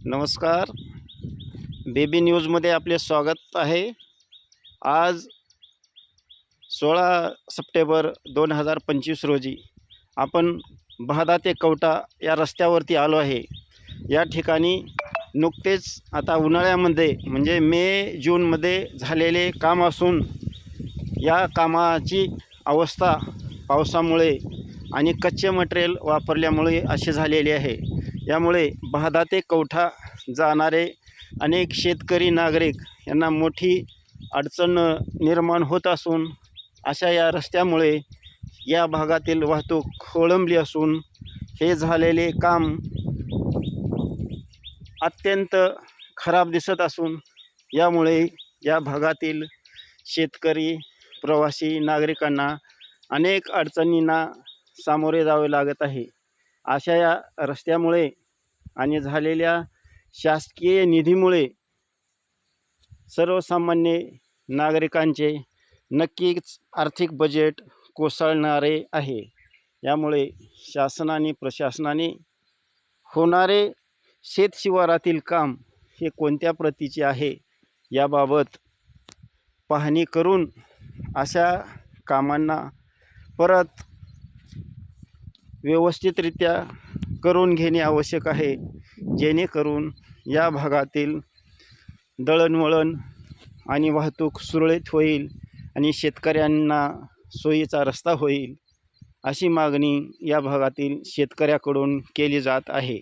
नमस्कार. बेबी न्यूजमध्ये आपले स्वागत आहे. आज 16 सप्टेंबर 2025 रोजी आपण बहादा ते कवठा या रस्त्यावरती आलो आहे. या ठिकाणी नुकतेच आता उन्हाळ्यामध्ये म्हणजे मे जूनमध्ये झालेले काम असून या कामाची अवस्था पावसामुळे आणि कच्चे मटेरियल वापरल्यामुळे असे झालेले आहे. यामुळे बहादा ते कवठा जाणारे अनेक शेतकरी नागरिक यांना मोठी अडचण निर्माण होत असून अशा या रस्त्यामुळे या भागातील वाहतूक खोळंबली असून हे झालेले काम अत्यंत खराब दिसत असून यामुळे या भागातील शेतकरी प्रवासी नागरिकांना अनेक अडचणींना सामोरे जावे लागत आहे. अशा या रस्त्यामुळे आणि झालेल्या शासकीय निधीमुळे सर्वसामान्य नागरिकांचे नक्कीच आर्थिक बजेट कोसळणारे आहे. यामुळे शासनाने प्रशासनाने होणारे शेतशिवारातील काम हे कोणत्या प्रतीचे आहे याबाबत पाहणी करून अशा कामांना परत व्यवस्थितरित्या करून घेणे आवश्यक आहे, जेणेकरून या भागातील दळणवळण आणि वाहतूक सुरळीत होईल आणि शेतकऱ्यांना सोयीचा रस्ता होईल, अशी मागणी या भागातील शेतकऱ्याकडून केली जात आहे.